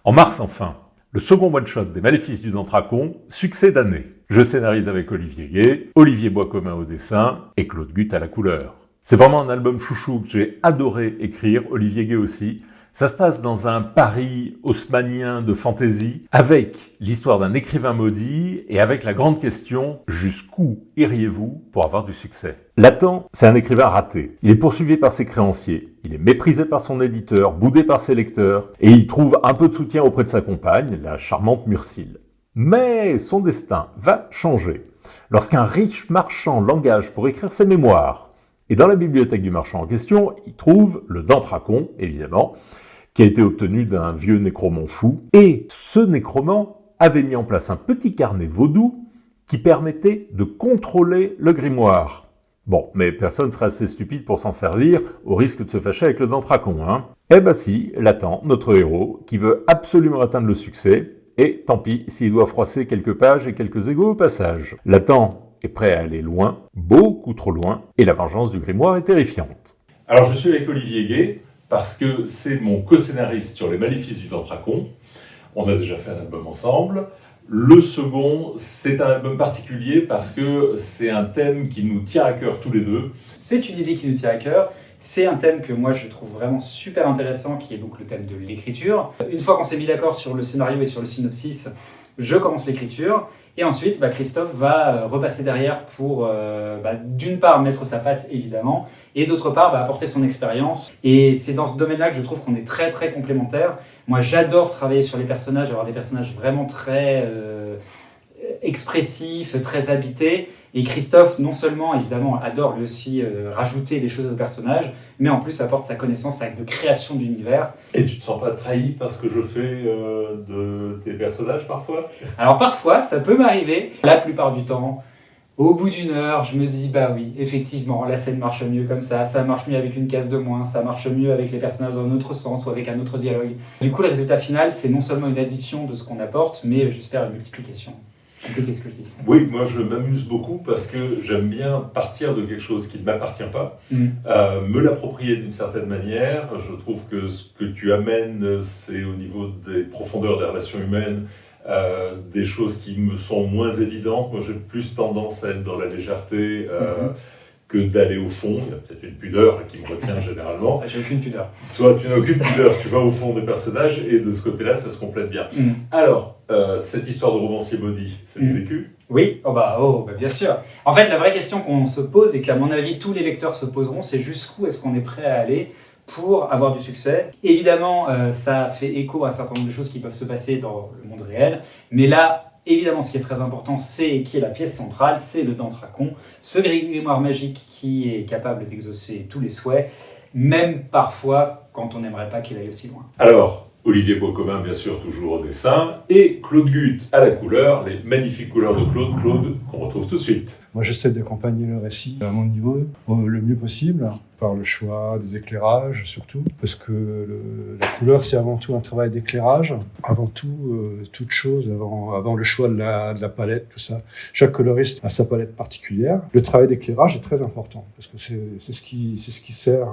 En mars enfin, le second one-shot des Maléfices du Dantracon, succès d'année. Je scénarise avec Olivier Gay, Olivier Boiscomin au dessin et Claude Gutt à la couleur. C'est vraiment un album chouchou que j'ai adoré écrire, Olivier Gay aussi. Ça se passe dans un Paris haussmannien de fantaisie, avec l'histoire d'un écrivain maudit et avec la grande question « Jusqu'où iriez-vous pour avoir du succès ?» Lathan, c'est un écrivain raté. Il est poursuivi par ses créanciers, il est méprisé par son éditeur, boudé par ses lecteurs, et il trouve un peu de soutien auprès de sa compagne, la charmante Murcille. Mais son destin va changer lorsqu'un riche marchand l'engage pour écrire ses mémoires. Et dans la bibliothèque du marchand en question, il trouve le Dantracon, évidemment, qui a été obtenu d'un vieux nécromant fou. Et ce nécromant avait mis en place un petit carnet vaudou qui permettait de contrôler le grimoire. Bon, mais personne ne serait assez stupide pour s'en servir, au risque de se fâcher avec le Dantracon, hein. Eh ben si, Lathan, notre héros, qui veut absolument atteindre le succès, et tant pis s'il doit froisser quelques pages et quelques égos au passage. Lathan est prêt à aller loin, beaucoup trop loin, et la vengeance du grimoire est terrifiante. Alors je suis avec Olivier Gay, parce que c'est mon co-scénariste sur les Maléfices du Dantracon. On a déjà fait un album ensemble. Le second, c'est un album particulier parce que c'est un thème qui nous tient à cœur tous les deux. C'est une idée qui nous tient à cœur. C'est un thème que moi je trouve vraiment super intéressant, qui est donc le thème de l'écriture. Une fois qu'on s'est mis d'accord sur le scénario et sur le synopsis, je commence l'écriture. Et ensuite, Christophe va repasser derrière pour, d'une part, mettre sa patte, évidemment, et d'autre part, apporter son expérience. Et c'est dans ce domaine-là que je trouve qu'on est très, très complémentaires. Moi, j'adore travailler sur les personnages, avoir des personnages vraiment très expressifs, très habités. Et Christophe, non seulement, évidemment, adore lui aussi rajouter des choses aux personnages, mais en plus apporte sa connaissance de création d'univers. Et tu te sens pas trahi par ce que je fais de tes personnages parfois ? Alors parfois, ça peut m'arriver. La plupart du temps, au bout d'une heure, je me dis, oui, effectivement, la scène marche mieux comme ça marche mieux avec une case de moins, ça marche mieux avec les personnages dans un autre sens ou avec un autre dialogue. Du coup, le résultat final, c'est non seulement une addition de ce qu'on apporte, mais j'espère une multiplication. Qu'est-ce que je dis ? Oui, moi je m'amuse beaucoup parce que j'aime bien partir de quelque chose qui ne m'appartient pas, me l'approprier d'une certaine manière. Je trouve que ce que tu amènes, c'est au niveau des profondeurs des relations humaines, des choses qui me sont moins évidentes. Moi j'ai plus tendance à être dans la légèreté que d'aller au fond. Il y a peut-être une pudeur qui me retient généralement. J'ai aucune pudeur. Toi, tu n'as aucune pudeur, tu vas au fond des personnages et de ce côté-là, ça se complète bien. Alors, cette histoire de romancier maudit, c'est bien vécu ? Oui, bien sûr. En fait, la vraie question qu'on se pose et qu'à mon avis tous les lecteurs se poseront, c'est jusqu'où est-ce qu'on est prêt à aller pour avoir du succès. Évidemment, ça fait écho à un certain nombre de choses qui peuvent se passer dans le monde réel, mais là, évidemment, ce qui est très important, qui est la pièce centrale, c'est le Dantracon, ce grimoire magique qui est capable d'exaucer tous les souhaits, même parfois quand on n'aimerait pas qu'il aille aussi loin. Alors, Olivier Boiscomin, bien sûr, toujours au dessin, et Claude Gutt à la couleur, les magnifiques couleurs de Claude, qu'on retrouve tout de suite. Moi, j'essaie d'accompagner le récit à mon niveau, le mieux possible, par le choix des éclairages surtout, parce que la couleur, c'est avant tout un travail d'éclairage, avant tout, toute chose, avant le choix de la palette, tout ça. Chaque coloriste a sa palette particulière. Le travail d'éclairage est très important, parce que c'est ce qui sert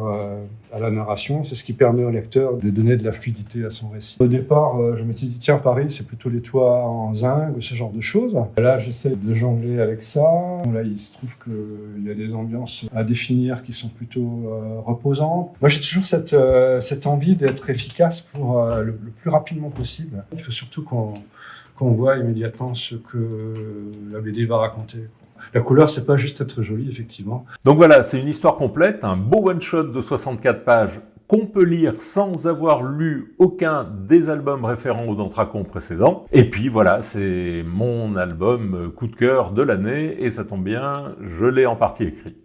à la narration, c'est ce qui permet au lecteur de donner de la fluidité à son récit. Au départ, je m'étais dit, tiens, Paris, c'est plutôt les toits en zinc, ce genre de choses. Là, j'essaie de jongler avec ça. Là, il se trouve qu'il y a des ambiances à définir qui sont plutôt reposantes. Moi, j'ai toujours cette envie d'être efficace pour le plus rapidement possible. Il faut surtout qu'on voit immédiatement ce que la BD va raconter. La couleur, c'est pas juste être joli, effectivement. Donc voilà, c'est une histoire complète, un beau one-shot de 64 pages qu'on peut lire sans avoir lu aucun des albums référents au Dantracon précédent. Et puis voilà, c'est mon album coup de cœur de l'année, et ça tombe bien, je l'ai en partie écrit.